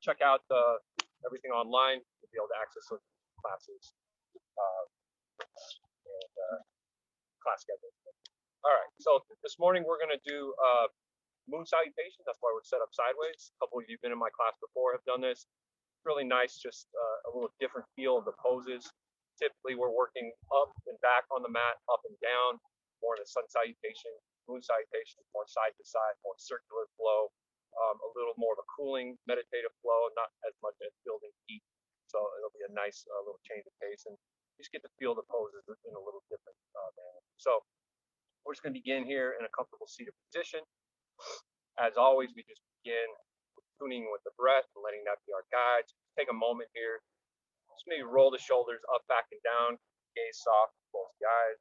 check out everything online. You'll be able to access those classes and class schedule. All right, so this morning we're going to do moon salutations. That's why we're set up sideways. A couple of you have been in my class before have done this. Really nice, just a little different feel of the poses. Typically, we're working up and back on the mat, up and down, more in a sun salutation, moon salutation, more side to side, more circular flow, a little more of a cooling, meditative flow, not as much as building heat. So it'll be a nice little change of pace, and you just get to feel the poses in a little different manner. So we're just going to begin here in a comfortable seated position. As always, we just begin tuning with the breath and letting that be our guide. So take a moment here. Just maybe roll the shoulders up, back, and down. Gaze soft, close the eyes.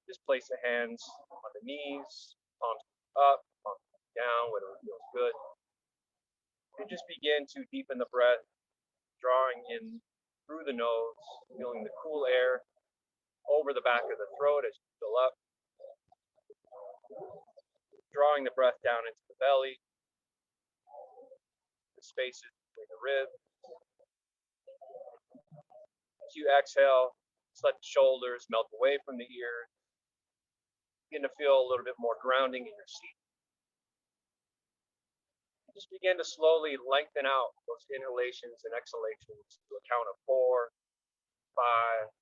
Just place the hands on the knees, palms up, palms down, whatever feels good. And just begin to deepen the breath, drawing in through the nose, feeling the cool air over the back of the throat as you fill up. Drawing the breath down into the belly, the spaces between the ribs. As you exhale, just let the shoulders melt away from the ears. Begin to feel a little bit more grounding in your seat. Just begin to slowly lengthen out those inhalations and exhalations to a count of 4, 5.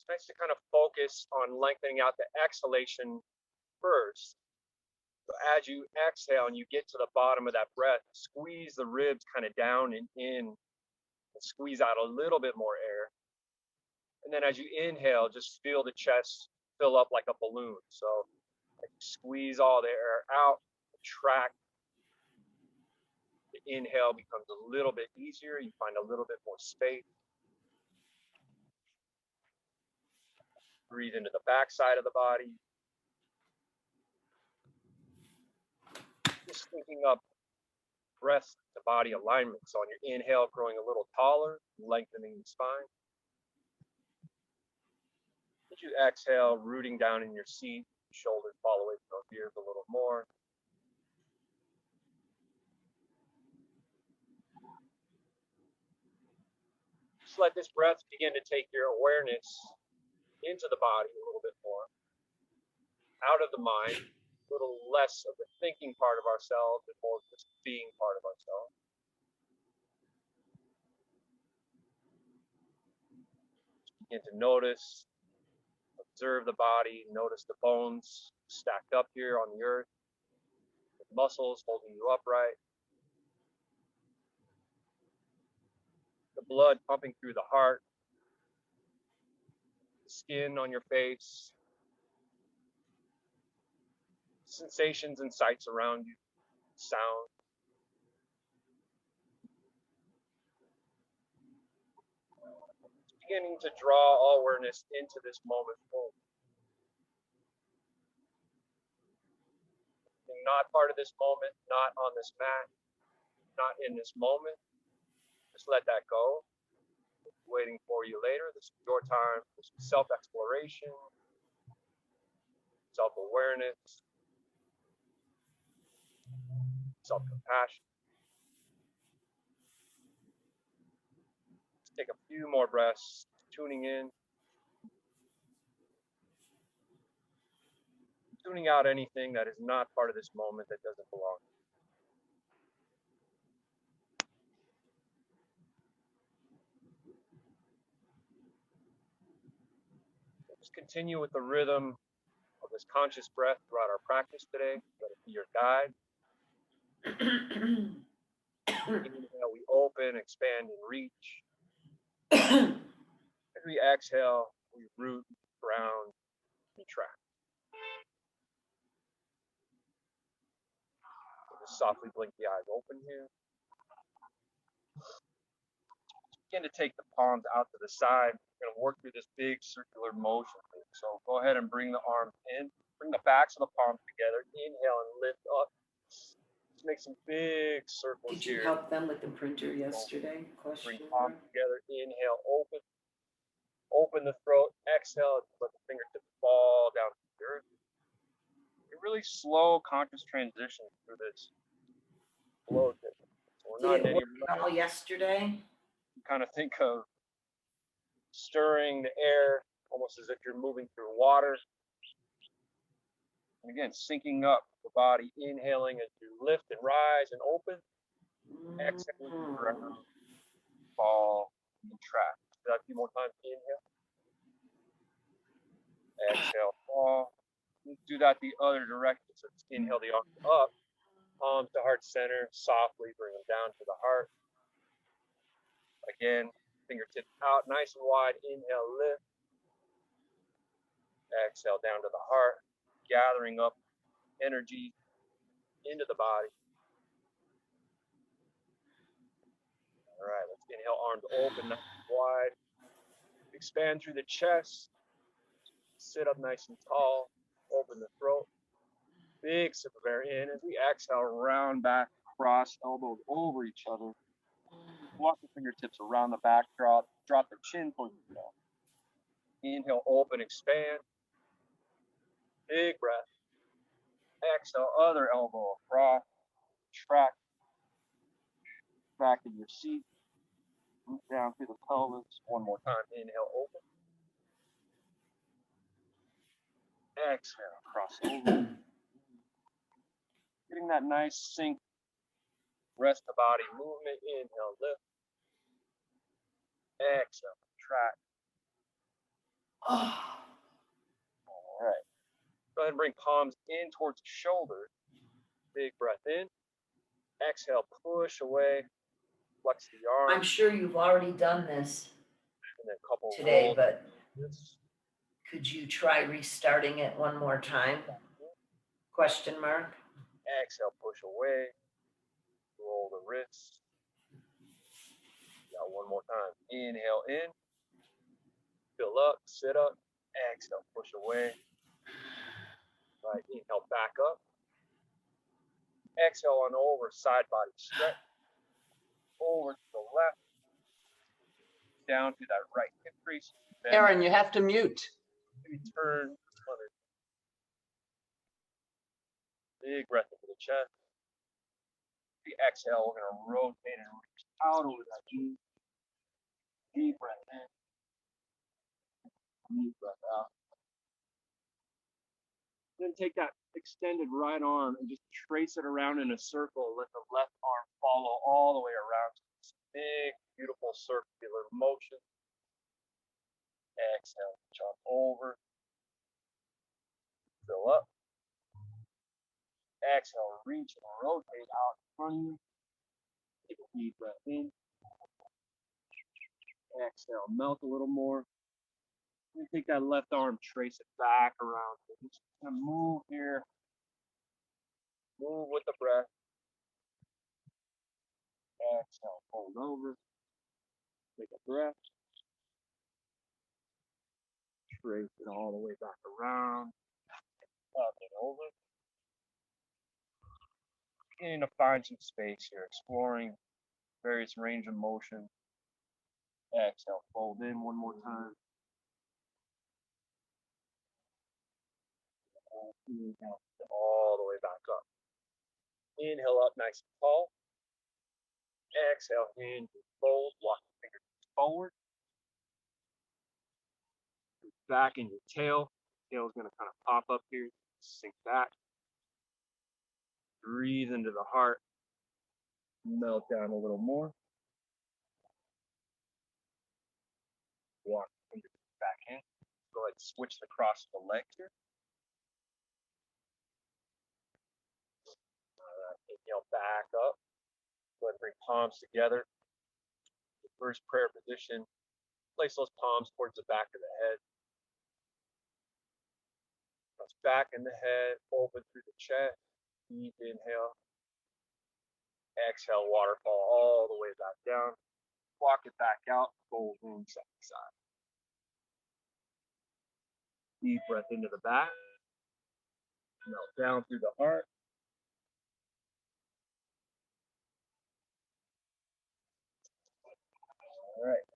It's nice to kind of focus on lengthening out the exhalation first. So as you exhale and you get to the bottom of that breath, squeeze the ribs kind of down and in, and squeeze out a little bit more air. And then as you inhale, just feel the chest fill up like a balloon. So squeeze all the air out, contract. The inhale becomes a little bit easier. You find a little bit more space. Breathe into the back side of the body. Just thinking up breath to body alignment. So on your inhale, growing a little taller, lengthening the spine. As you exhale, rooting down in your seat, shoulders fall away from those ears a little more. Just let this breath begin to take your awareness into the body a little bit more, out of the mind, a little less of the thinking part of ourselves and more of just being part of ourselves. Just begin to notice, observe the body, notice the bones stacked up here on the earth, the muscles holding you upright, the blood pumping through the heart, the skin on your face, sensations and sights around you, sound. Beginning to draw all awareness into this moment fully. Being not part of this moment, not on this mat, not in this moment. Just let that go. It's waiting for you later. This is your time. This is self-exploration, self-awareness, self-compassion. Let's take a few more breaths, tuning in, tuning out anything that is not part of this moment, that doesn't belong. Just continue with the rhythm of this conscious breath throughout our practice today. Let it be your guide. Inhale, we open, expand, and reach. As we exhale, we root, ground, contract. We'll just softly blink the eyes open here. Begin to take the palms out to the side. We're going to work through this big circular motion. So go ahead and bring the arms in. Bring the backs of the palms together. Inhale and lift up. Just make some big circles here. Did you help them with the printer yesterday? Bring palms together. Inhale, open. Open the throat. Exhale. Let the fingertips fall down to the earth. really slow, conscious transition through this flow. So we're not Did in it any work well yesterday? kind of think of stirring the air almost as if you're moving through water. And again, syncing up the body, inhaling as you lift and rise and open, exhaling to ground, fall, and contract. Do that a few more times. Inhale, exhale, fall. Do that the other direction. So just inhale the arms up, palms to heart center, softly bring them down to the heart. Again, fingertips out nice and wide. Inhale, lift. Exhale down to the heart, gathering up energy into the body. All right, let's inhale, arms open, nice and wide. Expand through the chest. Sit up nice and tall. Open the throat. Big sip of air in. As we exhale, round back, cross elbows over each other. Walk the fingertips around the back, drop the chin towards the tail. Inhale, open, expand. Big breath. Exhale, other elbow across. Track back in your seat. Root down through the pelvis. One more time. Inhale, open. Exhale, cross over. Getting that nice sink. Rest the body movement. Inhale, lift. Exhale, contract. All right. Go ahead and bring palms in towards the shoulders. Big breath in. Exhale, push away. Flex the arms. I'm sure you've already done this And then a couple today, rolls. but could you try restarting it one more time? Question mark. Exhale, push away. Roll the wrists. Got one more time. Inhale in. Fill up, sit up. Exhale, push away. All right, inhale, back up. Exhale on over, side body stretch. Over to the left. Down to that right hip crease. Aaron, you have to mute. Maybe turn under. Big breath into the chest. The exhale, we're going to rotate and reach out over that knee. Deep breath in. Deep breath out. Then take that extended right arm and just trace it around in a circle. Let the left arm follow all the way around. This big, beautiful circular motion. Exhale, jump over. Fill up. Exhale, reach and rotate out in front of you. Take a deep breath in. Exhale, melt a little more. And take that left arm, trace it back around. So just kind of move here. Move with the breath. Exhale, fold over. Take a breath. Trace it all the way back around. Up and over. Beginning to find some space here, exploring various range of motion. Exhale, fold in one more time. Inhale, all the way back up. Inhale up nice and tall. Exhale, hand to fold, walk the fingers forward. Back in your tail. Tail is going to kind of pop up here. Sink back. Breathe into the heart. Melt down a little more. Walk the fingers back in. Go ahead and switch the cross of the legs here. Inhale back up. Go ahead and bring palms together. The first prayer position. Place those palms towards the back of the head. Press back in the head, open through the chest. Deep inhale. Exhale, waterfall all the way back down. Walk it back out, fold in side to side. Deep breath into the back. Melt down through the heart. All right.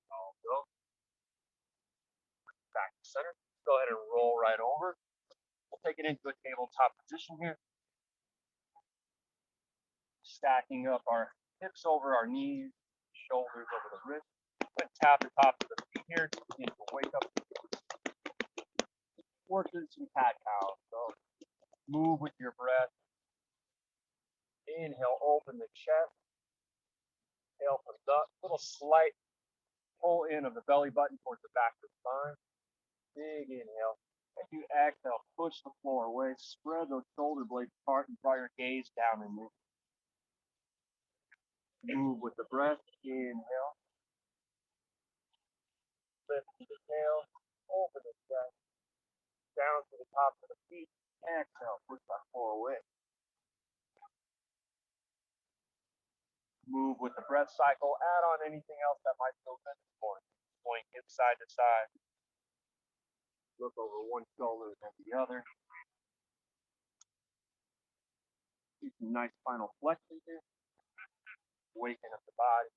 I'll go. Back to center. Go ahead and roll right over. take it into a tabletop position here. Stacking up our hips over our knees, shoulders over the wrist. And tap the top of the feet here to begin to wake up. Work through some cat cows. So move with your breath. Inhale, open the chest. Exhale, comes up. Little slight pull in of the belly button towards the back of the spine. Big inhale. As you exhale, push the floor away. Spread those shoulder blades apart and draw your gaze down and move. Move with the breath. Inhale. Lift the tail. Open the chest. Down to the top of the feet. Exhale, push that floor away. Move with the breath cycle. Add on anything else that might feel good this morning. Point hip side to side. Look over one shoulder and the other. Do some nice final flexion here. Waken up the body.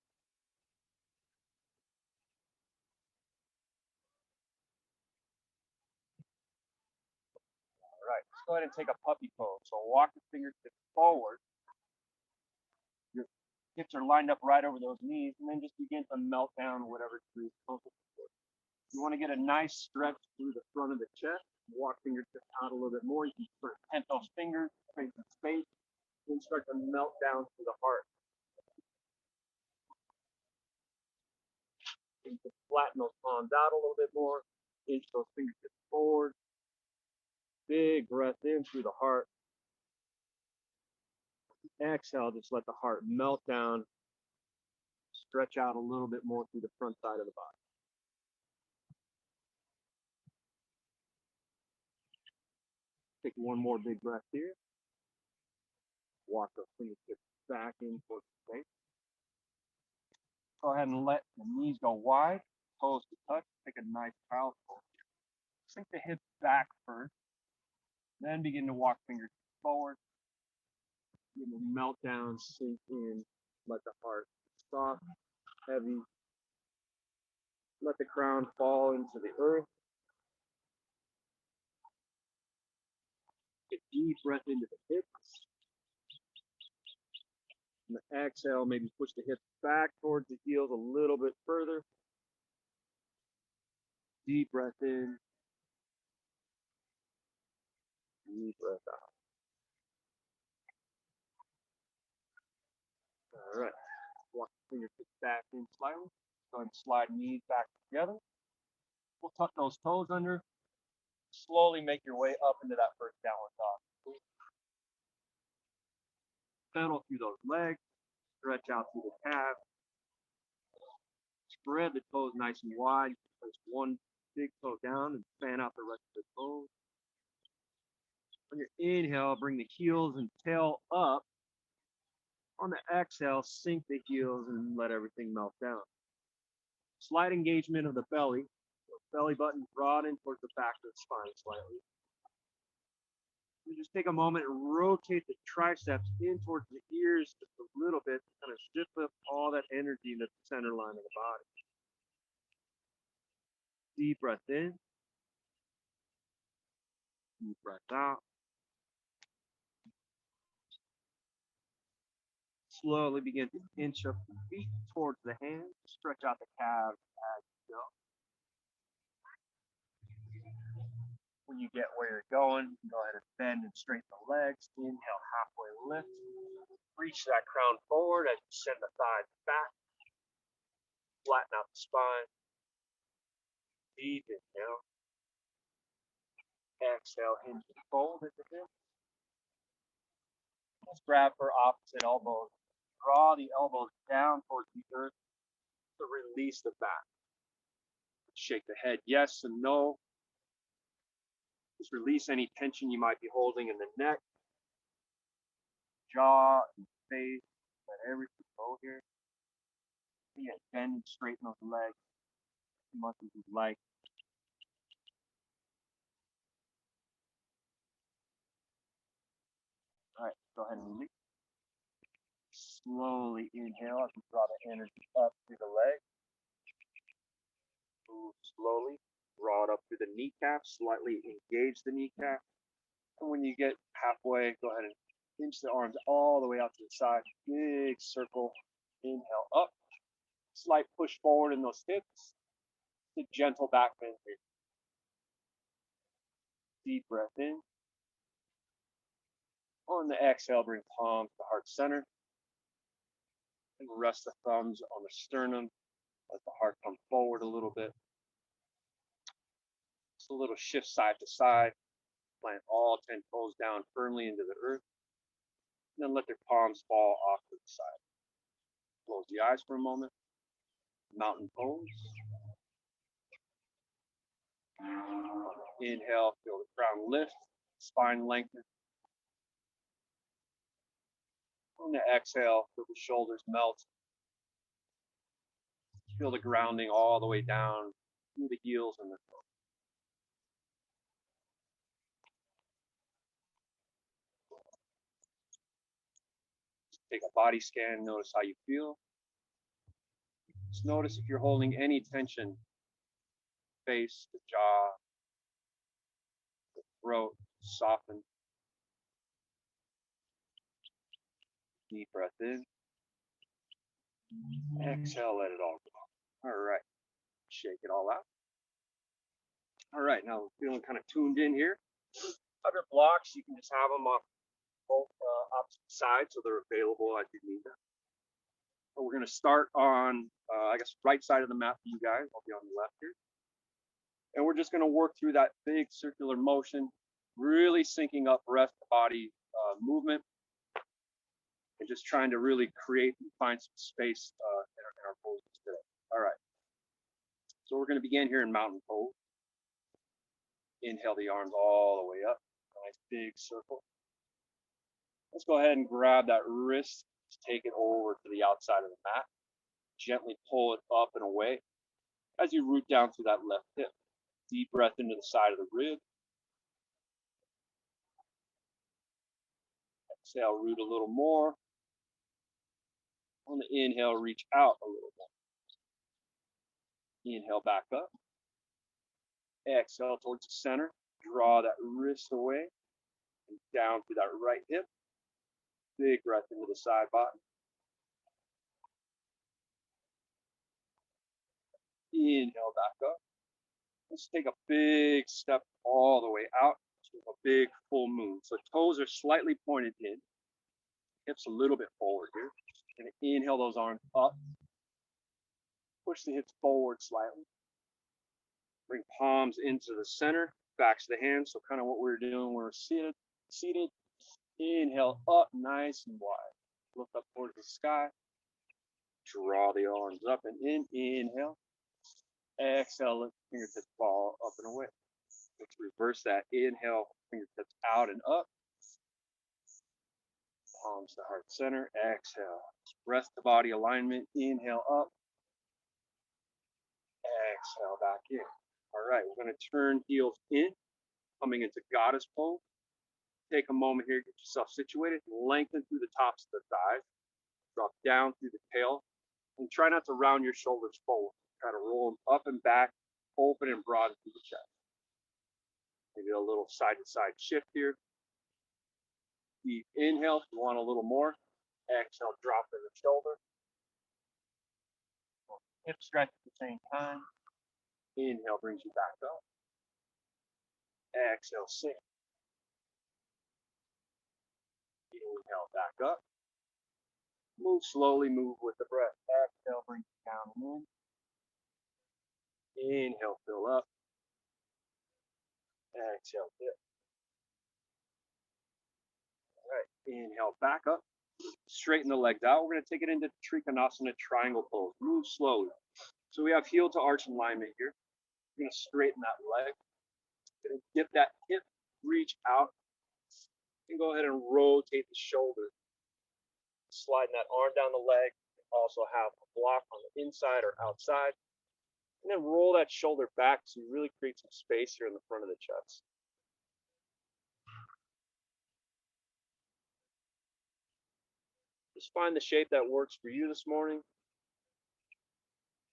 All right, let's go ahead and take a puppy pose. So walk the fingertips forward. Your hips are lined up right over those knees, and then just begin to melt down whatever degree is comfortable for you. You want to get a nice stretch through the front of the chest. Walk fingertips out a little bit more. You can sort of tent those fingers, create some space, and start to melt down through the heart. You can flatten those palms out a little bit more. Inch those fingertips forward. Big breath in through the heart. Exhale, just let the heart melt down. Stretch out a little bit more through the front side of the body. Take one more big breath here. Walk those fingertips back in towards the face. Go ahead and let the knees go wide, toes to touch. Take a nice child's pose. Sink the hips back first. Then begin to walk fingertips forward. Begin to melt down, sink in. Let the heart soft, heavy. Let the crown fall into the earth. Get deep breath into the hips. And the exhale, maybe push the hips back towards the heels a little bit further. Deep breath in. Deep breath out. All right. Walk the fingertips back in slightly. Go ahead and slide knees back together. We'll tuck those toes under. Slowly make your way up into that first downward dog. Pedal through those legs. Stretch out through the calf. Spread the toes nice and wide. Place one big toe down and fan out the rest of the toes. On your inhale, bring the heels and tail up. On the exhale, sink the heels and let everything melt down. Slight engagement of the belly. Belly button broaden towards the back of the spine slightly. You just take a moment and rotate the triceps in towards the ears just a little bit to kind of shift up all that energy into the center line of the body. Deep breath in. Deep breath out. Slowly begin to inch up the feet towards the hands. Stretch out the calves as you go. When you get where you're going, go ahead and bend and straighten the legs. Inhale, halfway lift. Reach that crown forward as you send the thighs back. Flatten out the spine. Deep inhale. Exhale, hinge and fold at the hip. Let's grab for opposite elbows. Draw the elbows down towards the earth to release the back. Shake the head yes and no. Just release any tension you might be holding in the neck, jaw, and face. Let everything go here. Again, bend and straighten those legs as much as you like. All right, go ahead and release. Slowly inhale as you draw the energy up through the leg. Move slowly. Draw it up through the kneecap. Slightly engage the kneecap. And when you get halfway, go ahead and inch the arms all the way out to the side. Big circle. Inhale up. Slight push forward in those hips. A gentle back bend here. Deep breath in. On the exhale, bring palms to heart center. And rest the thumbs on the sternum. Let the heart come forward a little bit. Just a little shift side to side. Plant all 10 toes down firmly into the earth. And then let their palms fall off to the side. Close the eyes for a moment. Mountain pose. Inhale, feel the crown lift, spine lengthen. On the exhale, feel the shoulders melt. Feel the grounding all the way down through the heels and the toes. Take a body scan, notice how you feel. Just notice if you're holding any tension, face, the jaw, the throat, soften. Deep breath in. Exhale, let it all go. All right, shake it all out. All right, now we're feeling kind of tuned in here. Other blocks, you can just have them off both opposite sides so they're available as you need them. So we're going to start on, I guess, right side of the mat for you guys. I'll be on the left here. And we're just going to work through that big circular motion, really syncing up rest body movement, and just trying to really create and find some space in our poses today. All right. So we're going to begin here in mountain pose. Inhale the arms all the way up. Nice big circle. Let's go ahead and grab that wrist. Take it over to the outside of the mat. Gently pull it up and away as you root down through that left hip. Deep breath into the side of the rib. Exhale, root a little more. On the inhale, reach out a little more. Inhale back up. Exhale towards the center. Draw that wrist away and down through that right hip. Big breath into the side body. Inhale back up. Let's take a big step all the way out to a big full moon. So toes are slightly pointed in. Hips a little bit forward here. And inhale those arms up. Push the hips forward slightly. Bring palms into the center, backs of the hands. So kind of what we're doing when we're seated. Inhale up nice and wide. Look up towards the sky. Draw the arms up and in. Inhale. Exhale, let the fingertips fall up and away. Let's reverse that. Inhale, fingertips out and up. Palms to heart center. Exhale. Rest the body alignment. Inhale up. Exhale back in. All right, we're going to turn heels in, coming into goddess pose. Take a moment here, get yourself situated. Lengthen through the tops of the thighs. Drop down through the tail. And try not to round your shoulders forward. Try to roll them up and back, open and broad through the chest. Maybe a little side-to-side shift here. Deep inhale if you want a little more. Exhale, drop in the shoulder. Hip stretch at the same time. Inhale brings you back up. Exhale, sink. Inhale, back up. Move slowly, move with the breath. Exhale, bring you down and in. Inhale, fill up. Exhale, dip. All right, inhale, back up. Straighten the legs out. We're going to take it into Trikonasana triangle pose. Move slowly. So we have heel to arch alignment here. We're going to straighten that leg. Going to dip that hip, reach out, and go ahead and rotate the shoulder. Sliding that arm down the leg. Also have a block on the inside or outside. And then roll that shoulder back so you really create some space here in the front of the chest. Just find the shape that works for you this morning.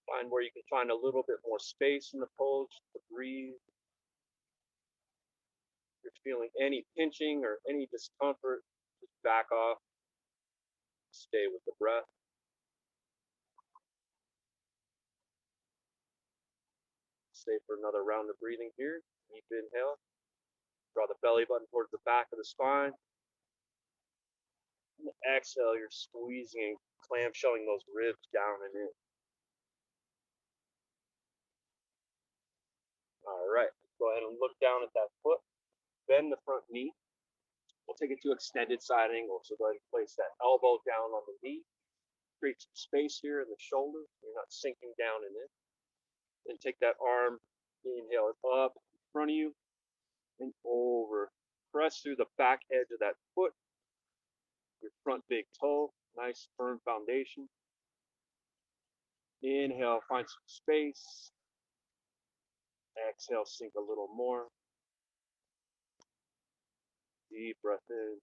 Find where you can find a little bit more space in the pose to breathe. If you're feeling any pinching or any discomfort, just back off. Stay with the breath. Stay for another round of breathing here. Deep inhale. Draw the belly button towards the back of the spine. And exhale, you're squeezing, clamshelling those ribs down and in. All right, go ahead and look down at that foot. Bend the front knee. We'll take it to extended side angle. So go ahead and place that elbow down on the knee. Create some space here in the shoulder. You're not sinking down and in. Then take that arm, inhale it up in front of you and over. Press through the back edge of that foot, your front big toe, nice firm foundation. Inhale, find some space. Exhale, sink a little more. Deep breath in.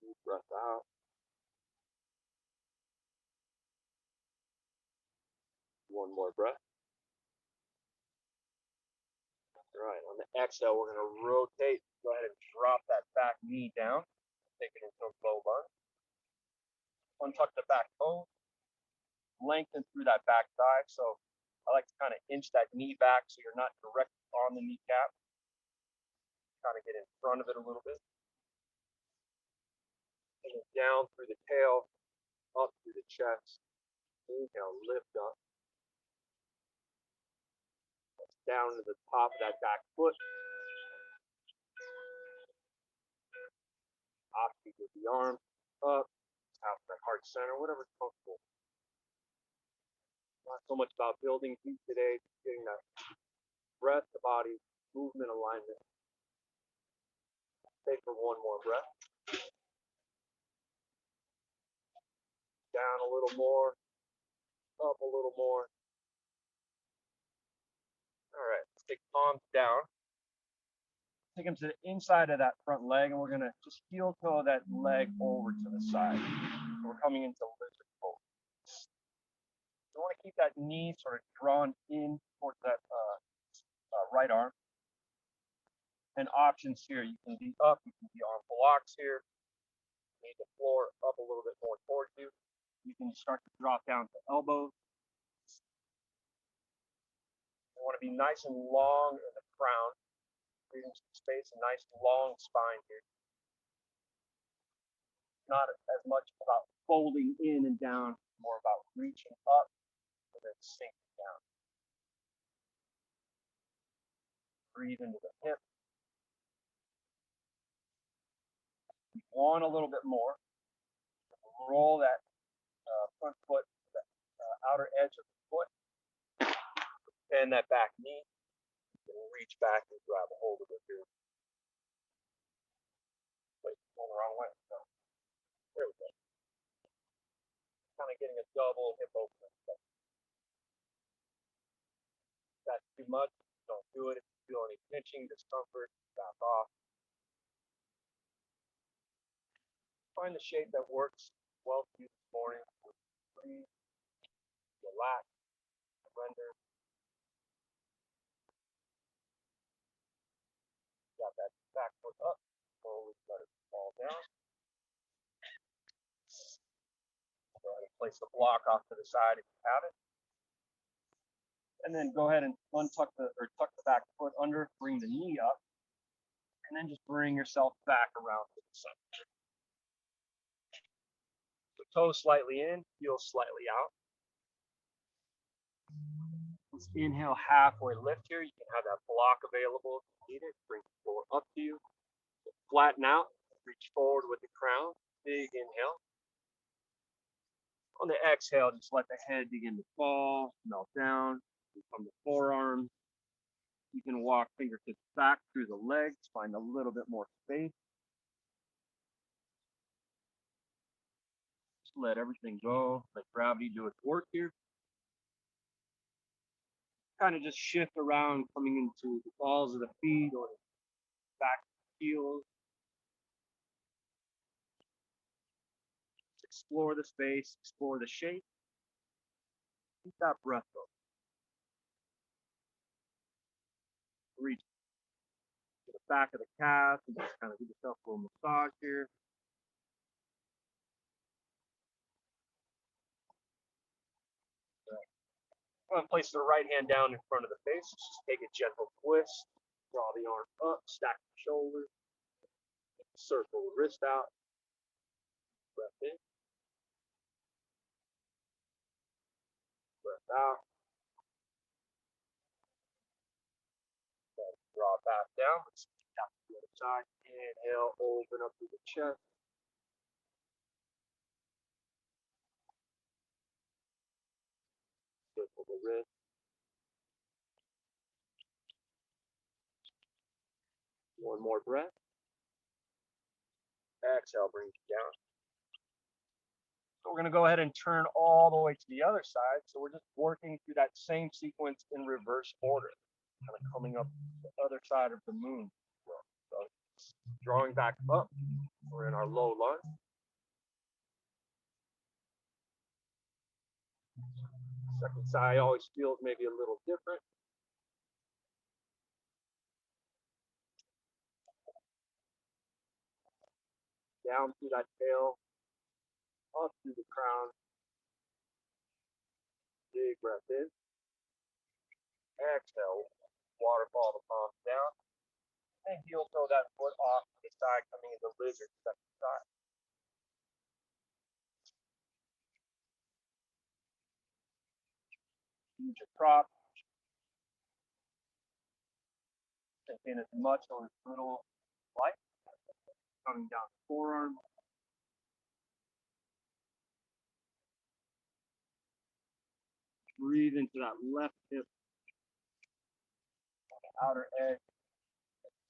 Deep breath out. One more breath. All right, on the exhale, we're going to rotate. Go ahead and drop that back knee down. Take it into a bow bar. Untuck the back toe. Lengthen through that back thigh. So I like to kind of inch that knee back so you're not directly on the kneecap. Kind of get in front of it a little bit. And then down through the tail, up through the chest. Inhale, lift up. Down to the top of that back foot. Offbeat with the arm up, out that heart center, whatever's comfortable. Not so much about building heat today, just getting that breath, the body, movement alignment. Stay for one more breath. Down a little more, up a little more. All right, let's take palms down. Take them to the inside of that front leg, and we're gonna just heel toe that leg over to the side. So we're coming into lizard pose. You want to keep that knee sort of drawn in towards that right arm. And options here, you can be up, you can be on blocks here. Need the floor up a little bit more towards you. You can start to drop down to elbows. You want to be nice and long in the crown, creating some space, a nice long spine here. Not as much about folding in and down, more about reaching up and then sinking down. Breathe into the hip. On a little bit more. Roll that front foot, the outer edge of the foot, and that back knee. And reach back and grab a hold of it here. Wait, going the wrong way. No. There we go. Kind of getting a double hip opening. If that's too much, don't do it. If you feel any pinching, discomfort, back off. Find the shape that works well for you this morning. Breathe, relax, surrender. Got that back foot up. Slowly let it fall down. Go ahead and place the block off to the side if you have it. And then go ahead and tuck the back foot under, bring the knee up, and then just bring yourself back around to the center. So toes slightly in, heels slightly out. Let's inhale, halfway lift here. You can have that block available if you need it. Bring the floor up to you. Flatten out, reach forward with the crown. Big inhale. On the exhale, just let the head begin to fall, melt down. From the forearms, you can walk fingertips back through the legs, find a little bit more space. Just let everything go. Let gravity do its work here. Kind of just shift around, coming into the balls of the feet or the back heels. Explore the space, explore the shape. Keep that breath going. Reach. back of the calf and just kind of give yourself a little massage here. I'm going to place the right hand down in front of the face. Just take a gentle twist. Draw the arm up, stack the shoulders, circle the wrist out. Breath in, breath out. Draw back down. Let's tap the other side. Inhale, open up through the chest. Circle the wrist. One more breath. Exhale, bring it down. So we're going to go ahead and turn all the way to the other side. So we're just working through that same sequence in reverse order, kind of coming up the other side of the moon. So drawing back up, we're in our low lunge. Second side always feels maybe a little different. Down through that tail, up through the crown. Big breath in. Exhale, waterfall the palms down. And heel toe that foot off to the side, coming into lizard second side. Use your prop. Sink in as much or as little like. Coming down the forearm. Breathe into that left hip on the outer edge.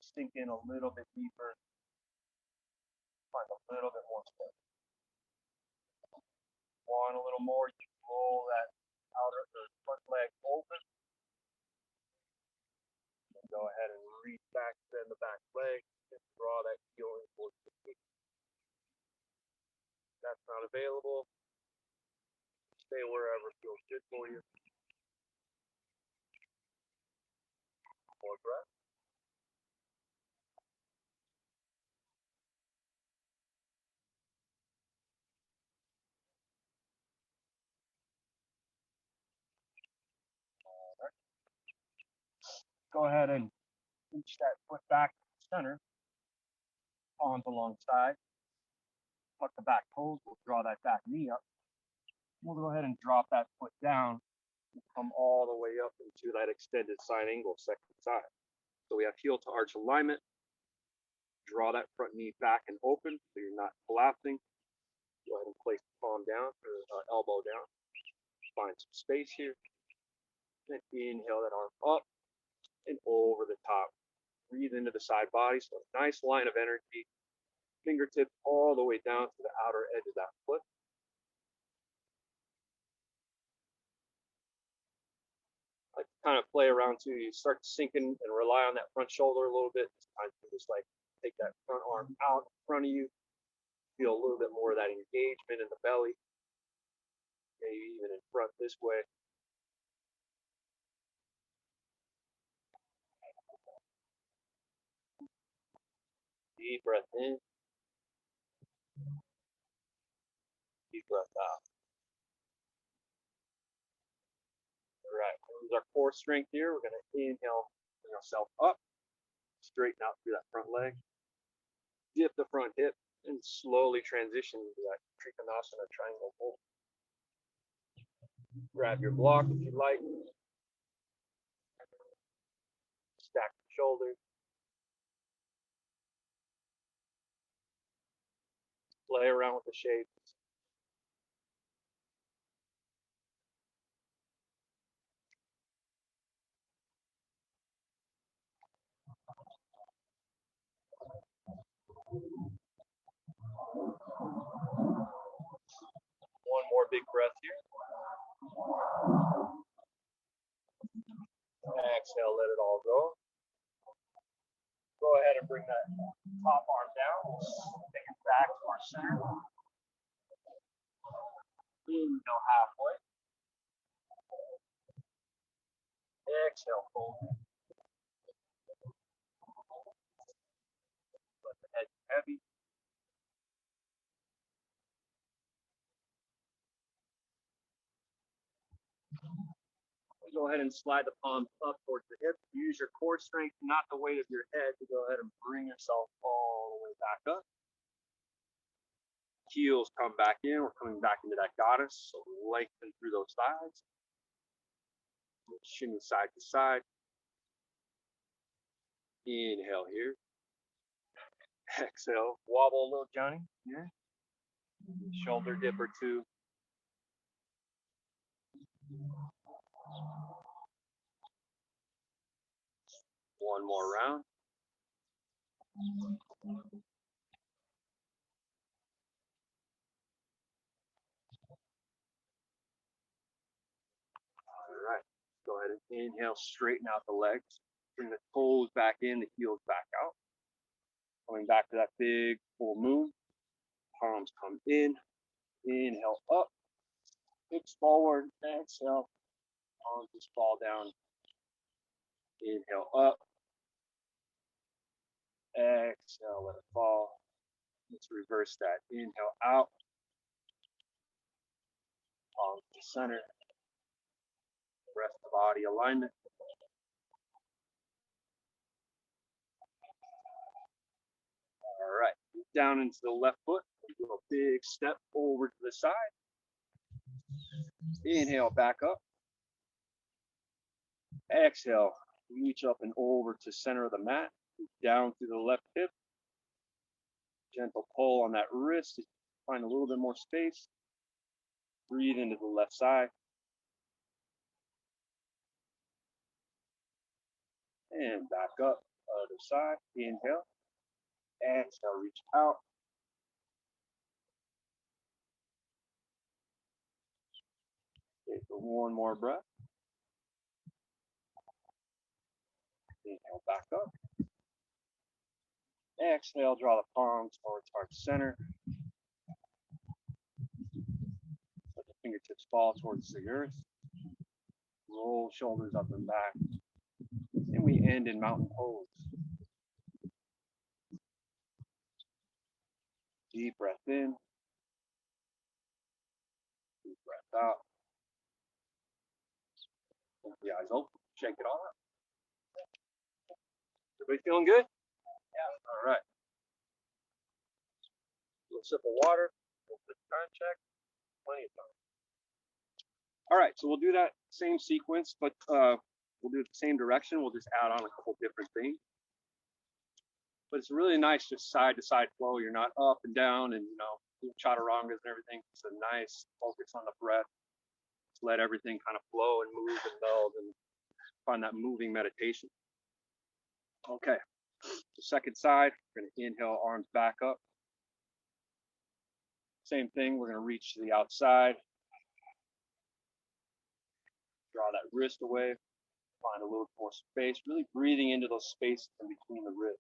Sink in a little bit deeper. Find a little bit more space. Want a little more, you can roll that the front leg open. And go ahead and reach back, bend the back leg, and draw that heel in towards the feet. If that's not available, stay wherever feels good for you. More breath. Right. Go ahead and reach that foot back to the center. Palms alongside. Tuck the back toes. We'll draw that back knee up. We'll go ahead and drop that foot down and come all the way up into that extended side angle, second side. So we have heel to arch alignment. Draw that front knee back and open so you're not collapsing. Go ahead and place the palm down or elbow down. Find some space here. And inhale that arm up and over the top. Breathe into the side body. So a nice line of energy. Fingertips all the way down to the outer edge of that foot. I kind of play around too. You start to sink in and rely on that front shoulder a little bit. It's time to just like take that front arm out in front of you. Feel a little bit more of that engagement in the belly. Maybe even in front this way. Deep breath in. Deep breath out. All right, this is our core strength here. We're going to inhale, bring ourselves up, straighten out through that front leg, dip the front hip, and slowly transition into that Trikonasana triangle hold. Grab your block if you like. Stack the shoulders. Play around with the shapes. One more big breath here. Exhale, let it all go. Go ahead and bring that top arm down. Take it back to our center. Inhale halfway. Exhale, fold. heavy. Go ahead and slide the palms up towards the hip. Use your core strength, not the weight of your head, to go ahead and bring yourself all the way back up. Heels come back in. We're coming back into that goddess. So lengthen through those thighs. Shimmy side to side. Inhale here. Exhale. Wobble a little, Johnny. Yeah. Shoulder dip or two. One more round. All right. Go ahead and inhale, straighten out the legs. Bring the toes back in, the heels back out. Coming back to that big full moon. Palms come in. Inhale up. Hips forward. Exhale. Palms just fall down. Inhale up. Exhale, let it fall. Let's reverse that. Inhale out. Palms to center. Rest of body alignment. All right. Down into the left foot. Do a big step over to the side. Inhale, back up. Exhale, reach up and over to center of the mat. Down through the left hip. Gentle pull on that wrist. Find a little bit more space. Breathe into the left side. And back up, other side. Inhale. Exhale, reach out. Take one more breath. Inhale, back up. Exhale, draw the palms towards heart center. Let the fingertips fall towards the earth. Roll shoulders up and back. And we end in mountain pose. Deep breath in. Deep breath out. Keep the eyes open. Shake it all out. Everybody feeling good? Yeah. All right. A little sip of water. We'll put the time check. Plenty of time. All right, so we'll do that same sequence, but we'll do it the same direction. We'll just add on a couple different things. But it's really nice just side to side flow. You're not up and down and, chaturangas and everything. It's a nice focus on the breath. Just let everything kind of flow and move and meld and find that moving meditation. Okay, the second side, we're going to inhale, arms back up. Same thing, we're going to reach to the outside. Draw that wrist away. Find a little more space, really breathing into those spaces in between the ribs.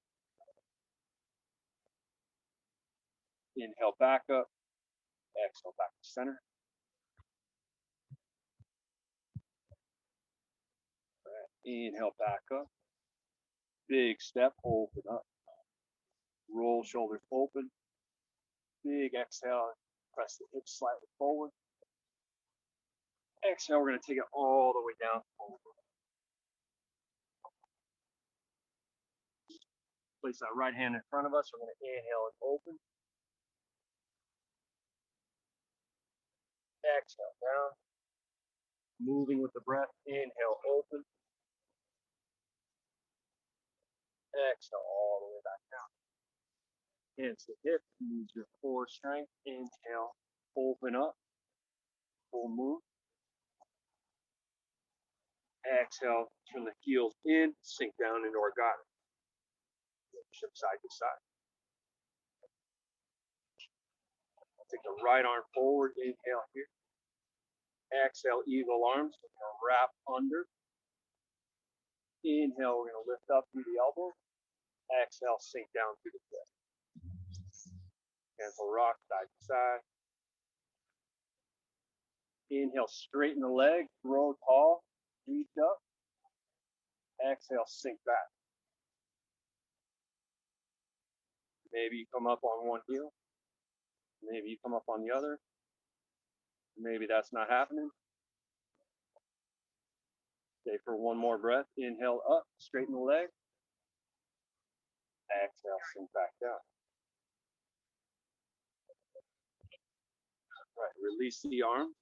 Inhale, back up. Exhale, back to center. Right. Inhale, back up. Big step, open up. Roll shoulders open. Big exhale, press the hips slightly forward. Exhale, we're going to take it all the way down forward. Place that right hand in front of us. We're going to inhale and open. Exhale, down. Moving with the breath. Inhale, open. Exhale, all the way back down. Hands to hip. Use your core strength. Inhale, open up. Full move. Exhale, turn the heels in. Sink down into our goddess. Shift side to side. Take the right arm forward. Inhale here. Exhale, eagle arms. We're going to wrap under. Inhale, we're going to lift up through the elbow. Exhale, sink down through the hip. Cancel rock side to side. Inhale, straighten the leg, grow tall, reach up. Exhale, sink back. Maybe you come up on one heel. Maybe you come up on the other. Maybe that's not happening. Stay for one more breath. Inhale up, straighten the leg. Exhale, sink back down. Right, release the arms.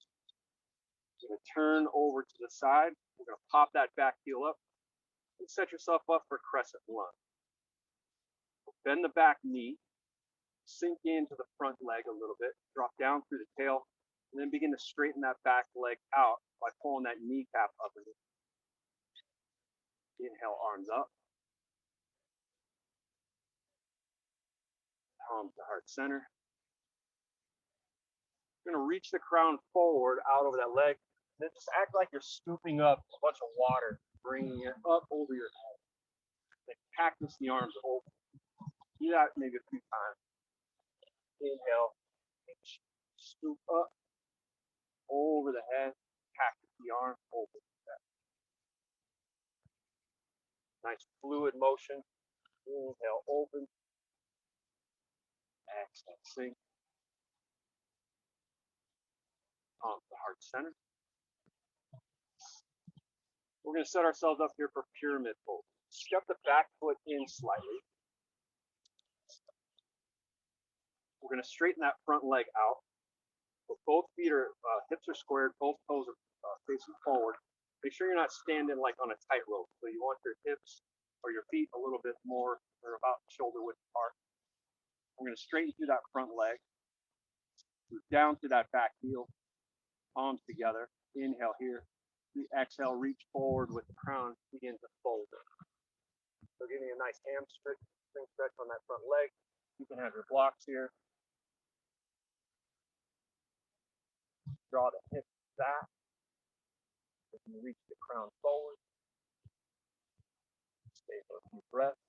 You're going to turn over to the side. We're going to pop that back heel up and set yourself up for crescent lunge. Bend the back knee, sink into the front leg a little bit, drop down through the tail, and then begin to straighten that back leg out by pulling that kneecap up. Inhale, arms up. Palms to heart center. You're going to reach the crown forward out over that leg. Then just act like you're scooping up a bunch of water, bringing it up over your head. Then cactus the arms open. Do that maybe a few times. Inhale, scoop up over the head, cactus the arms open. Nice fluid motion. Inhale, open. Exhale, sink. Palms to heart center. We're going to set ourselves up here for pyramid pose. Step the back foot in slightly. We're going to straighten that front leg out. So both feet are, hips are squared, both toes are facing forward. Make sure you're not standing like on a tightrope. So you want your hips or your feet a little bit more, or about shoulder width apart. We're going to straighten through that front leg. Move down through that back heel. Palms together. Inhale here. The exhale, reach forward with the crown, begin to fold it. So giving you a nice hamstring stretch on that front leg. You can have your blocks here. Draw the hips back. You can reach the crown forward. Stay for a few breaths.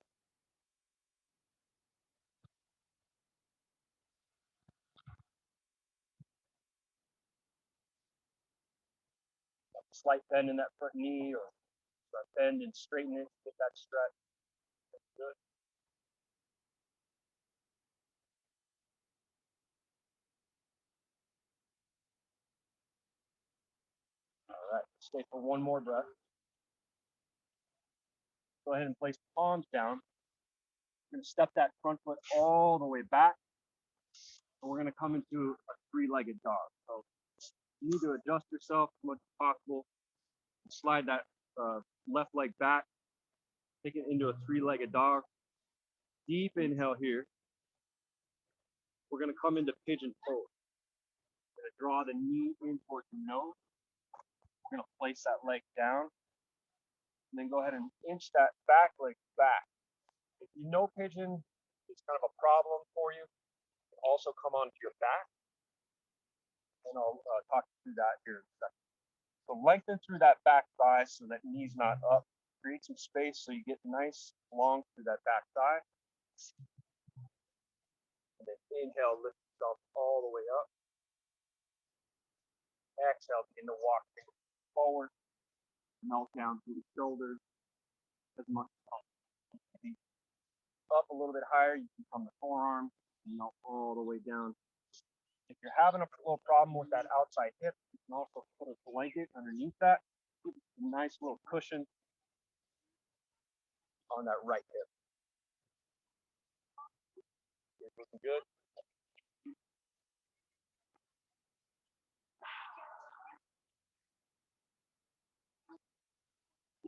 Slight bend in that front knee, or bend and straighten it, get that stretch. That's good. All right, stay for one more breath. Go ahead and place palms down. We're going to step that front foot all the way back. And we're going to come into a three-legged dog. So you need to adjust yourself as much as possible. Slide that left leg back. Take it into a three-legged dog. Deep inhale here. We're going to come into pigeon pose. We're going to draw the knee in towards the nose. We're going to place that leg down. And then go ahead and inch that back leg back. If you know pigeon is kind of a problem for you, also come onto your back. And I'll talk you through that here in a second. So lengthen through that back thigh so that knee's not up. Create some space so you get nice long through that back thigh. And then inhale, lift yourself all the way up. Exhale, begin to walk forward. Melt down through the shoulders as much as possible. Up a little bit higher, you can come to forearms and melt all the way down. If you're having a little problem with that outside hip, you can also put a blanket underneath that. Give it a nice little cushion on that right hip. It's looking good.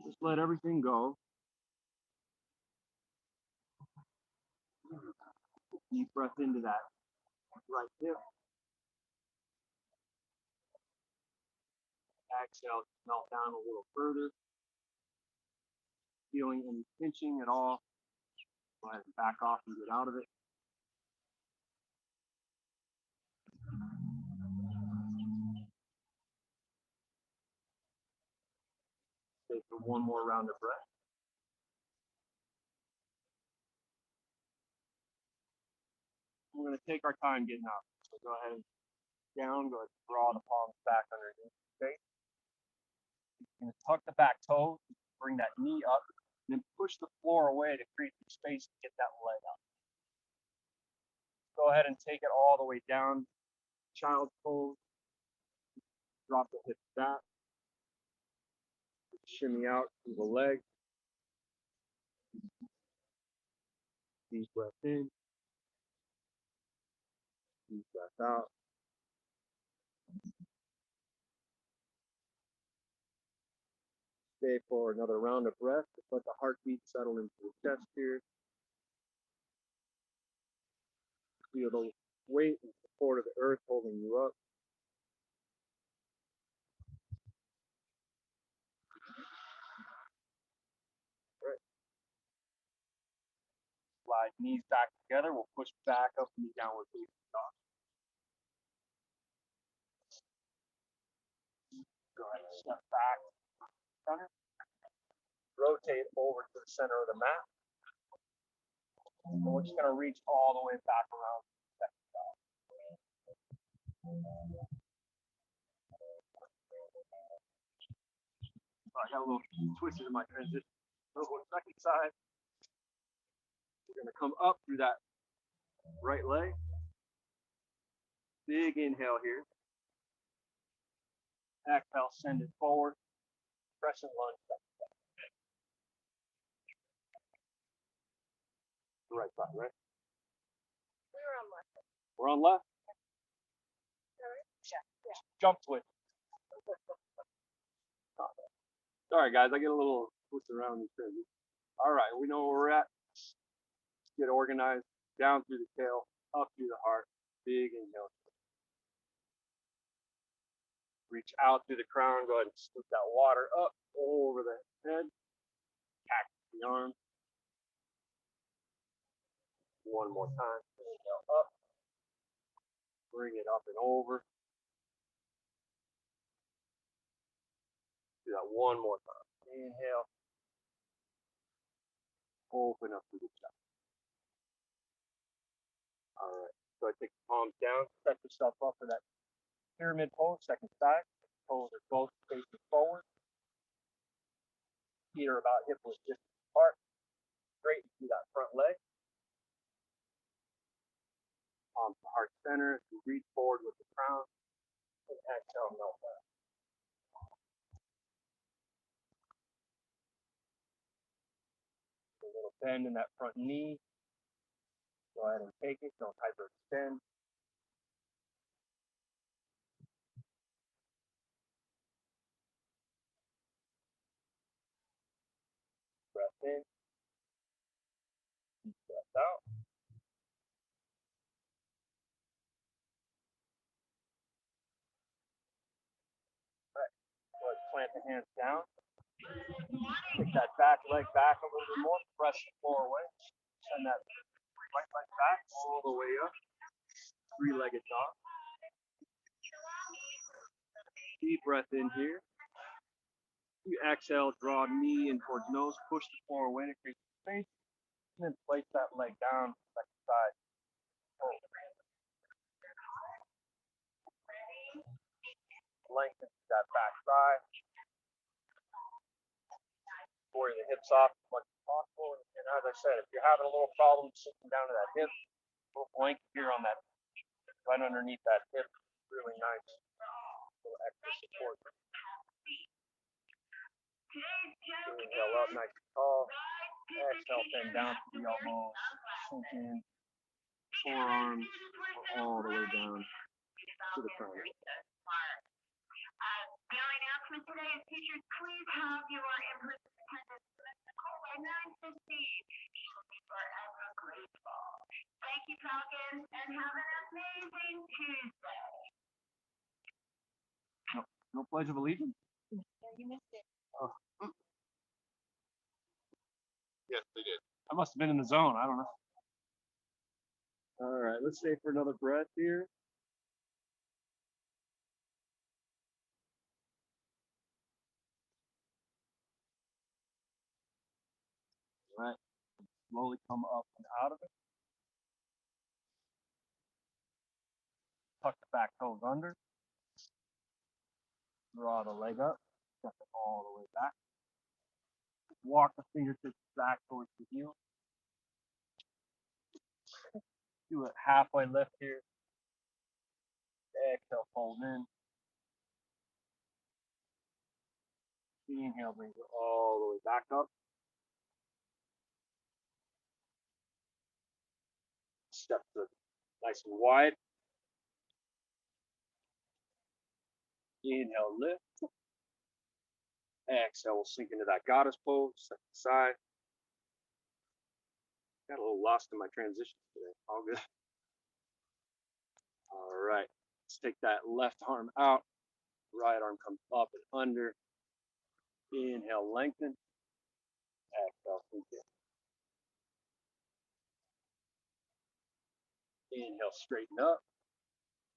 Just let everything go. Deep breath into that right hip. Exhale, melt down a little further. Feeling any pinching at all, go ahead and back off and get out of it. Stay for one more round of breath. We're going to take our time getting up. So go ahead and down, go ahead and draw the palms back underneath the face. You're going to tuck the back toes, bring that knee up, and then push the floor away to create some space to get that leg up. Go ahead and take it all the way down. Child's pose. Drop the hips back. Shimmy out through the leg. Deep breath in. Deep breath out. Stay for another round of breath. Just let the heartbeat settle into the chest here. Feel the weight and support of the earth holding you up. Right. Slide knees back together. We'll push back up in the downward facing dog. Go ahead and step back. Center. Rotate over to the center of the mat. And we're just going to reach all the way back around. So I got a little twisted in my transition. So on the second side, we're going to come up through that right leg. Big inhale here. Exhale, send it forward. Crescent lunge. The right side, right? We're on left. We're on left. Yeah. Jump twist. Sorry, guys, I get a little twisted around these things. All right, we know where we're at. Get organized. Down through the tail, up through the heart. Big inhale. Reach out through the crown. Go ahead and scoop that water up over the head. Cactus the arm. One more time. Inhale up. Bring it up and over. Do that one more time. Inhale. Open up through the chest. All right. So I take the palms down. Set yourself up for that pyramid pose. Second side. Toes are both facing forward. Feet are about hip width distance apart. Straighten through that front leg. Palms to heart center. You reach forward with the crown. And exhale, melt back. A little bend in that front knee. Go ahead and take it. Don't hyperextend. Breath in. Deep breath out. All right. Go ahead and plant the hands down. Take that back leg back a little bit more. Press the floor away. Send that right leg back all the way up. Three-legged dog. Deep breath in here. You exhale, draw knee in towards nose, push the floor away to create space, and then place that leg down, second side. Lengthen that back thigh. Square the hips off as much as possible. And as I said, if you're having a little problem sitting down to that hip, a little blanket here on that, right underneath that hip, really nice. A little extra support. Inhale up, nice and tall. Exhale, bend down to the elbows. Sink in. Forearms all the way down to the crown. The only announcement today is teachers, please have your in-person attendance by 9:15. She'll be forever grateful. Thank you, Falcons, and have an amazing Tuesday. No pledge of allegiance? No, you missed it. Oh. Yes, they did. I must have been in the zone. I don't know. All right, let's stay for another breath here. All right, slowly come up and out of it. Tuck the back toes under. Draw the leg up. Step it all the way back. Walk the fingertips back towards the heel. Do a halfway lift here. Exhale, fold in. Inhale, brings it all the way back up. Step to nice and wide. Inhale, lift. Exhale, we'll sink into that goddess pose. Step aside. Got a little lost in my transitions today. All good. All right. Let's take that left arm out. Right arm comes up and under. Inhale, lengthen. Exhale, sink in. Inhale, straighten up.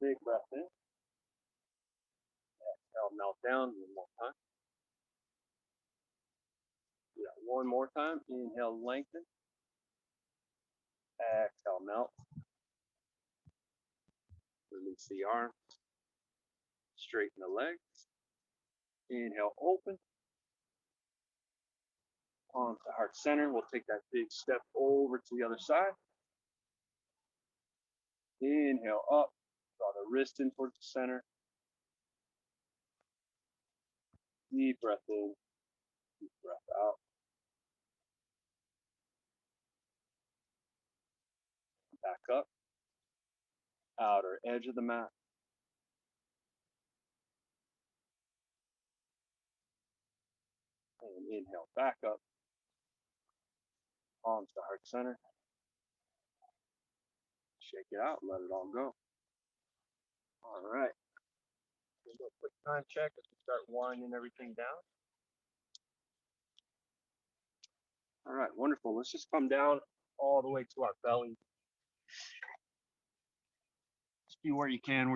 Big breath in. Exhale, melt down. One more time. Do that one more time. Inhale, lengthen. Exhale, melt. Release the arm. Straighten the legs. Inhale, open. Palms to heart center. We'll take that big step over to the other side. Inhale up. Draw the wrist in towards the center. Deep breath in. Deep breath out. Back up. Outer edge of the mat. And inhale, back up. Palms to heart center. Shake it out. Let it all go. All right. We'll do a quick time check as we start winding everything down. All right, wonderful. Let's just come down all the way to our belly. Just be where you can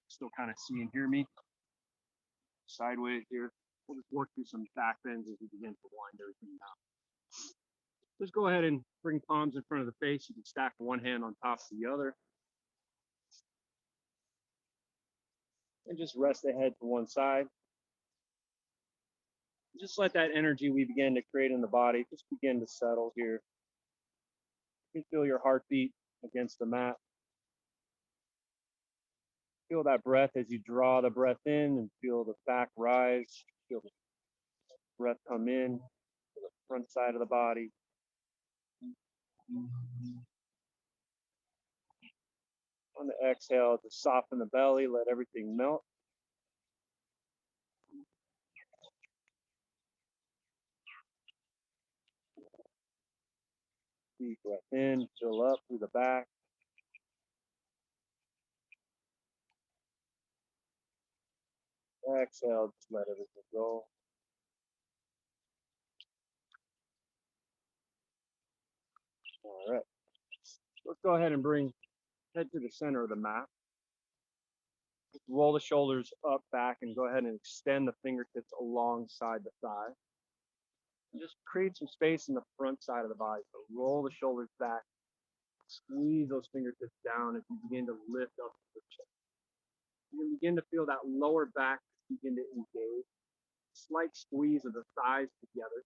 still kind of see and hear me. Sideways here. We'll just work through some back bends as we begin to wind everything down. Just go ahead and bring palms in front of the face. You can stack one hand on top of the other. And just rest the head to one side. Just let that energy we begin to create in the body just begin to settle here. You can feel your heartbeat against the mat. Feel that breath as you draw the breath in and feel the back rise. Feel the breath come in to the front side of the body. On the exhale, just soften the belly, let everything melt. Deep breath in, fill up through the back. Exhale, just let everything go. All right. Let's go ahead and bring head to the center of the mat. Roll the shoulders up, back, and go ahead and extend the fingertips alongside the thigh. And just create some space in the front side of the body. So roll the shoulders back, squeeze those fingertips down as you begin to lift up the chest. You can begin to feel that lower back begin to engage. Slight squeeze of the thighs together.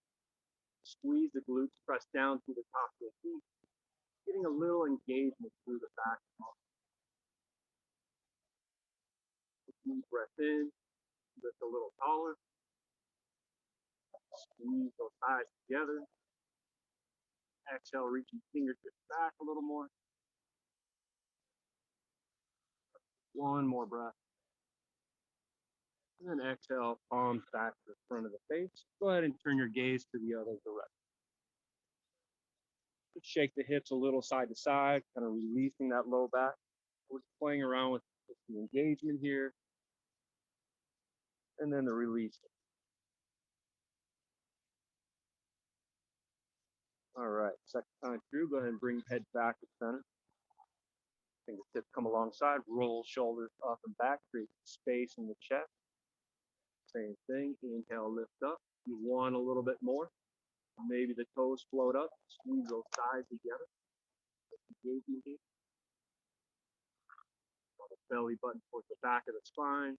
Squeeze the glutes, press down through the top of the feet. Getting a little engagement through the back. Deep breath in, lift a little taller. Squeeze those thighs together. Exhale, reaching fingertips back a little more. One more breath. And then exhale, palms back to the front of the face. Go ahead and turn your gaze to the other direction. Just shake the hips a little side to side, kind of releasing that low back. We're just playing around with the engagement here. And then the release. All right, second time through, go ahead and bring head back to center. Fingertips come alongside, roll shoulders up and back, create space in the chest. Same thing, inhale, lift up. You want a little bit more. Maybe the toes float up, squeeze those thighs together. Engagement here. The belly button towards the back of the spine.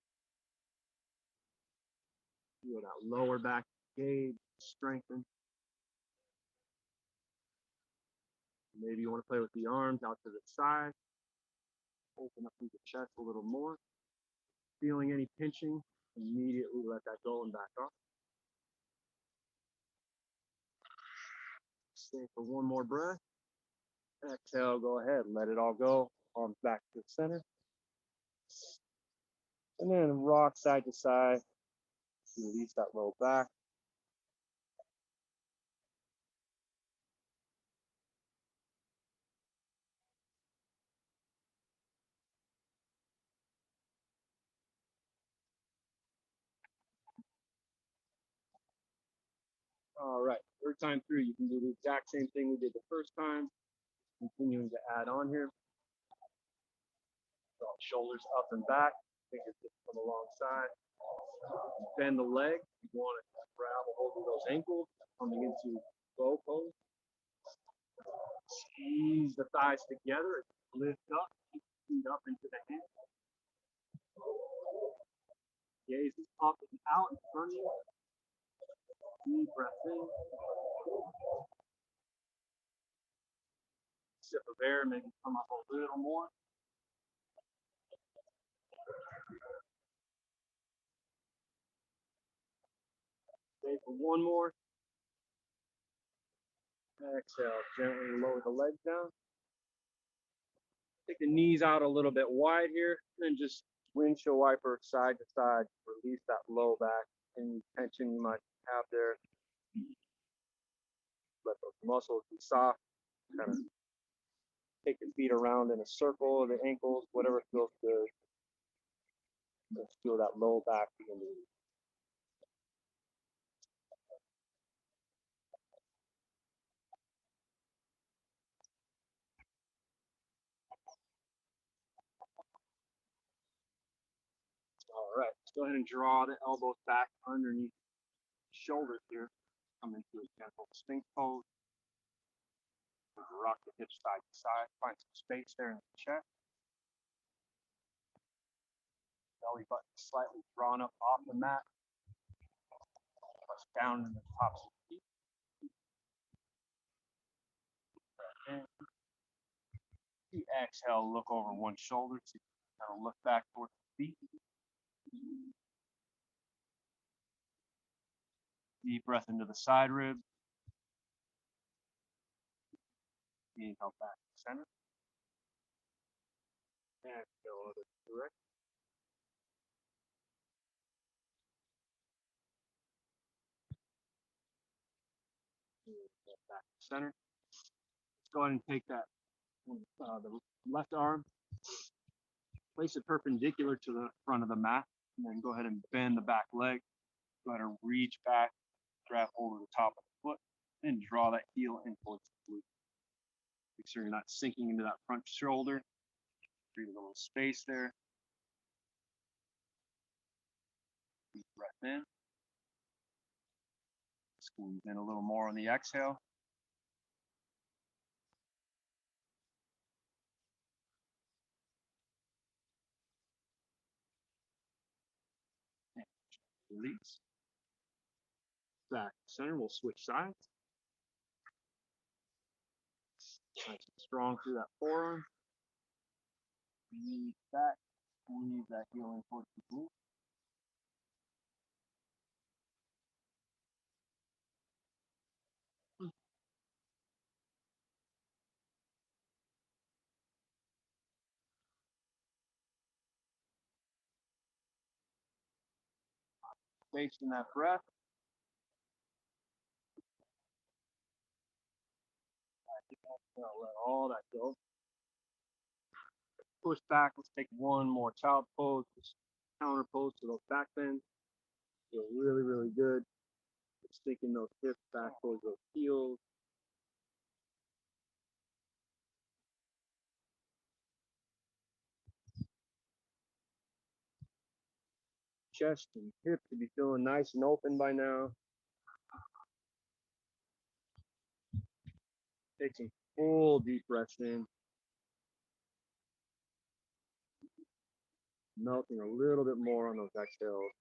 Feel that lower back engage, strengthen. Maybe you want to play with the arms out to the side. Open up through the chest a little more. Feeling any pinching, immediately let that go and back off. Stay for one more breath. Exhale, go ahead, let it all go. Arms back to the center. And then rock side to side. Release that low back. All right, third time through, you can do the exact same thing we did the first time. Continuing to add on here. So shoulders up and back, fingertips come alongside. Bend the leg. You want to grab a hold of those ankles, coming into bow pose. Squeeze the thighs together, lift up, feet up into the hands. Gaze is up and out in front of you. Deep breath in. Sip of air, maybe come up a little more. Stay for one more. Exhale, gently lower the legs down. Take the knees out a little bit wide here, and then just windshield wiper side to side. Release that low back, any tension you might have there. Let those muscles be soft. Kind of take the feet around in a circle, the ankles, whatever feels good. Let's feel that low back begin to release. All right, let's go ahead and draw the elbows back underneath the shoulders here. Come into a gentle sphinx pose. Rock the hips side to side. Find some space there in the chest. Belly button slightly drawn up off the mat. Press down in the tops of the feet. And you exhale, look over one shoulder. So you kind of look back towards the feet. Deep breath into the side rib. Inhale back to center. Exhale other direction. Back to center. Let's go ahead and take that the left arm, place it perpendicular to the front of the mat, and then go ahead and bend the back leg. Go ahead and reach back, grab hold of the top of the foot, and draw that heel in towards the glute. Make sure you're not sinking into that front shoulder. Create a little space there. Deep breath in. Squeeze in a little more on the exhale. And release. Back to center. We'll switch sides. Nice and strong through that forearm. Knees back. Squeeze that heel in towards the glute. Space in that breath. Let all that go. Push back. Let's take one more child pose. Just counter pose to those back bends. Feel really, really good. Just sticking those hips back towards those heels. Chest and hips to be feeling nice and open by now. Take some full deep breaths in. Melting a little bit more on those exhales.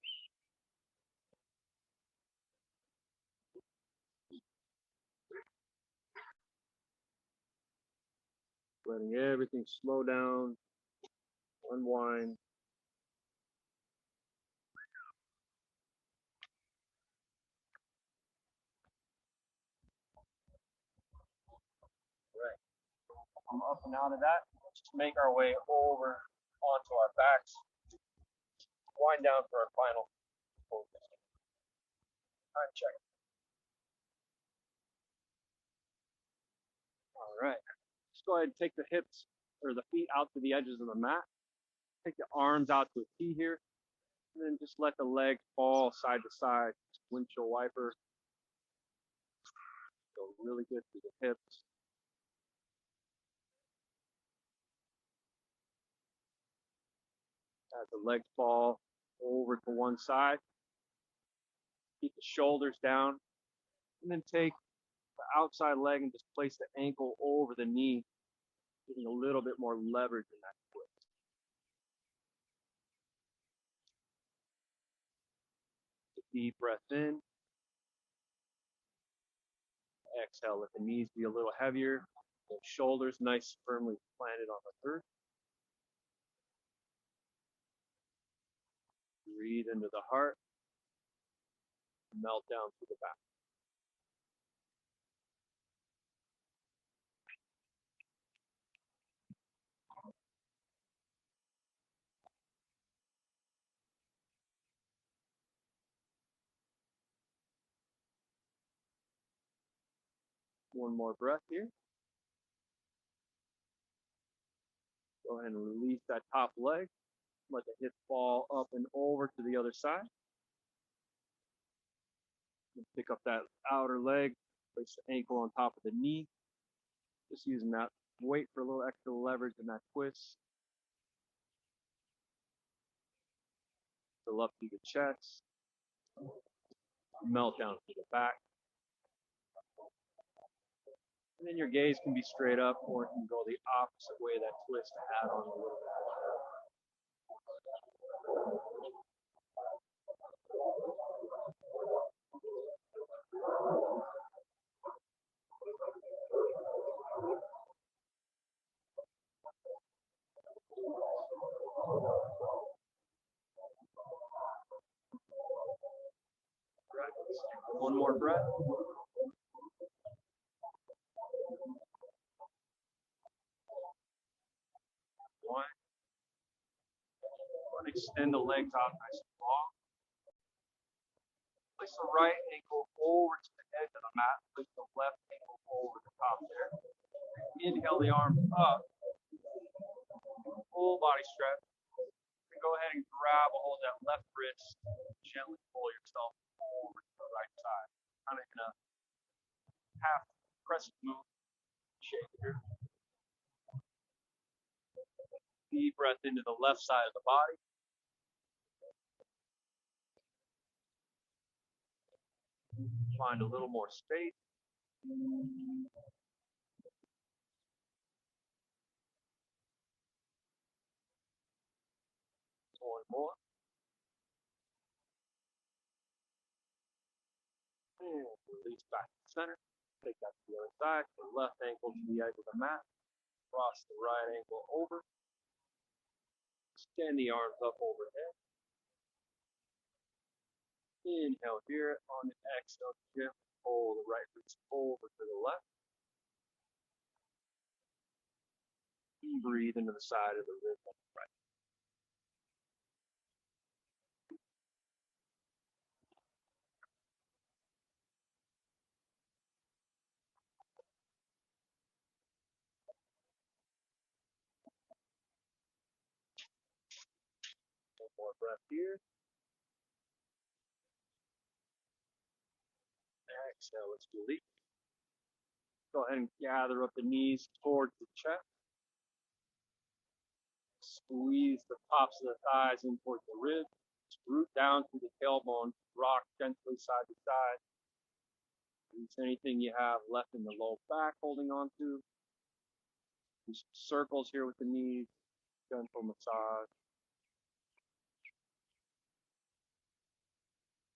letting everything slow down, unwind. Right. Come up and out of that. Let's just make our way over onto our backs. Wind down for our final focus. Time check. All right. Just go ahead and take the hips or the feet out to the edges of the mat. Take the arms out to a T here. And then just let the legs fall side to side. Windshield wiper. Go really good through the hips. As the legs fall over to one side. Keep the shoulders down. And then take the outside leg and just place the ankle over the knee, getting a little bit more leverage in that foot. Deep breath in. Exhale, let the knees be a little heavier. The shoulders nice firmly planted on the earth. Breathe into the heart. Melt down through the back. One more breath here. Go ahead and release that top leg. Let the hip fall up and over to the other side. And pick up that outer leg. Place the ankle on top of the knee. Just using that weight for a little extra leverage in that twist. Fill up through the chest. Melt down through the back. And then your gaze can be straight up, or it can go the opposite way, that twist to add on a little bit. One more breath. One. Extend the legs out nice and long. Place the right ankle over to the edge of the mat. Place the left ankle over the top there. Inhale the arms up. Full body stretch. And go ahead and grab a hold of that left wrist. Gently pull yourself over to the right side. Kind of in a half crescent move shape here. Deep breath into the left side of the body. Find a little more space. One more. And release back to the center. Take that to the other side. The left ankle to the edge of the mat. Cross the right ankle over. Extend the arms up overhead. Inhale here. On the exhale, gently pull the right wrist over to the left. And breathe into the side of the rib on the right. One more breath here. Exhale, let's release. Go ahead and gather up the knees towards the chest. Squeeze the tops of the thighs in towards the ribs. Root down through the tailbone. Rock gently side to side. Release anything you have left in the low back holding on to. Do some circles here with the knees. Gentle massage.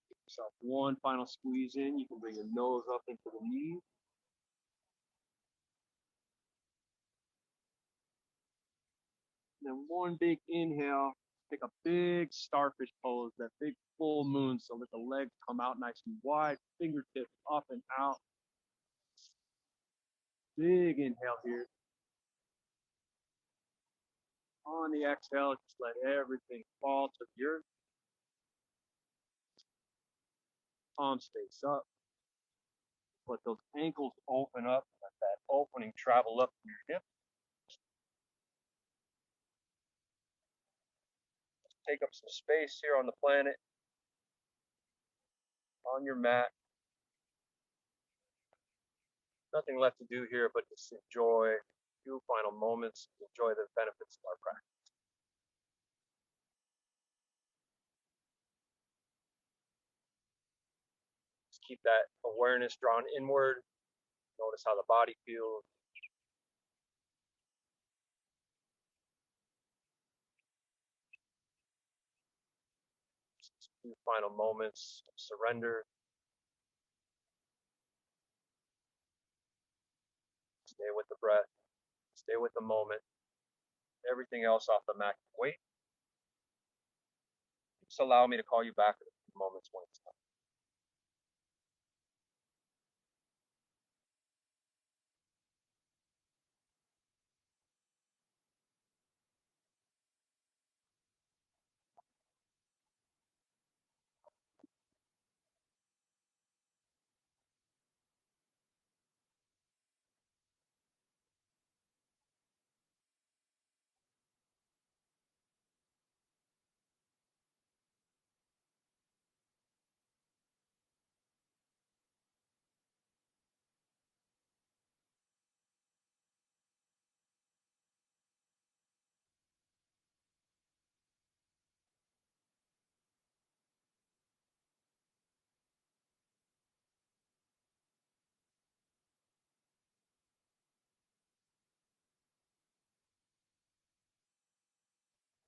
Give yourself one final squeeze in. You can bring your nose up into the knees. And then one big inhale, take a big starfish pose, that big full moon. So let the legs come out nice and wide, fingertips up and out. Big inhale here. On the exhale, just let everything fall to the earth. Palms face up. Let those ankles open up. Let that opening travel up to your hip. Take up some space here on the planet, on your mat. Nothing left to do here but just enjoy a few final moments, enjoy the benefits of our practice. Just keep that awareness drawn inward. Notice how the body feels. Just a few final moments of surrender. Stay with the breath. Stay with the moment. Everything else off the mat can wait. Just allow me to call you back in a few moments when it's time.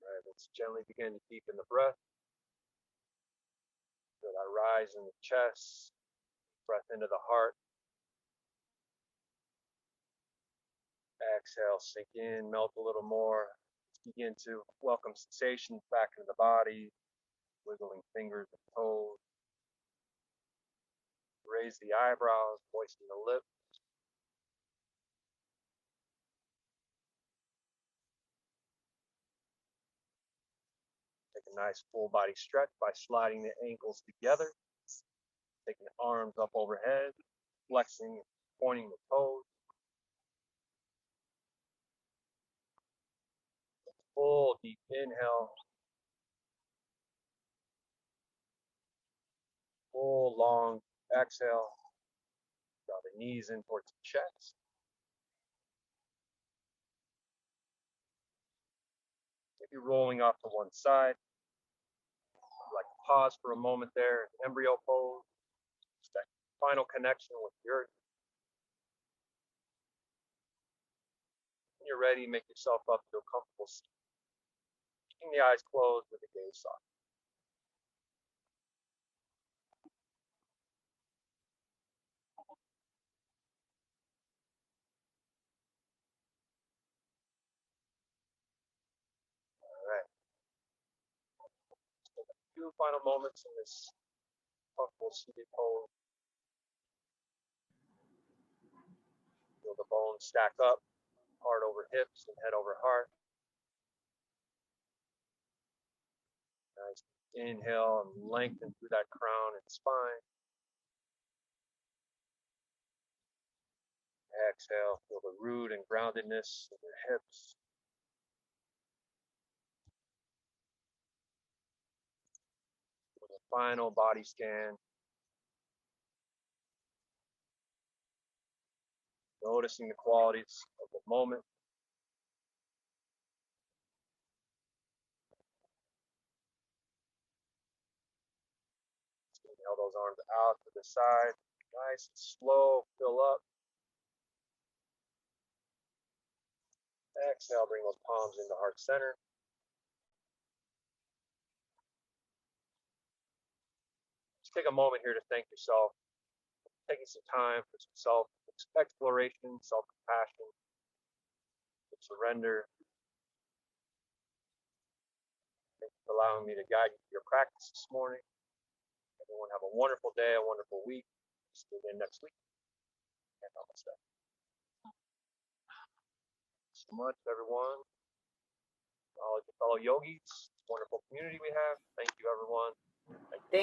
All right, let's gently begin to deepen the breath. Feel that rise in the chest, breath into the heart. Exhale, sink in, melt a little more. Begin to welcome sensations back into the body, wiggling fingers and toes. Raise the eyebrows, moisten the lips. Take a nice full body stretch by sliding the ankles together. Taking the arms up overhead, flexing, pointing the toes. Full deep inhale. Full long exhale. Draw the knees in towards the chest. If you're rolling off to one side, I'd like to pause for a moment there, embryo pose. That final connection with the earth. When you're ready, make yourself up to a comfortable seat. Keeping the eyes closed with the gaze soft. All right. Just take a few final moments in this comfortable seated pose. Feel the bones stack up, heart over hips and head over heart. Nice inhale and lengthen through that crown and spine. Exhale, feel the root and groundedness in your hips. With a final body scan, noticing the qualities of the moment. Inhale those arms out to the side. Nice and slow, fill up. Exhale, bring those palms into heart center. Just take a moment here to thank yourself. Taking some time for some self-exploration, self-compassion, surrender. for allowing me to guide you through your practice this morning. Everyone have a wonderful day, a wonderful week. See you again next week. And namaste. Thanks so much, everyone. All of the fellow yogis, wonderful community we have. Thank you, everyone. Thank you. Thank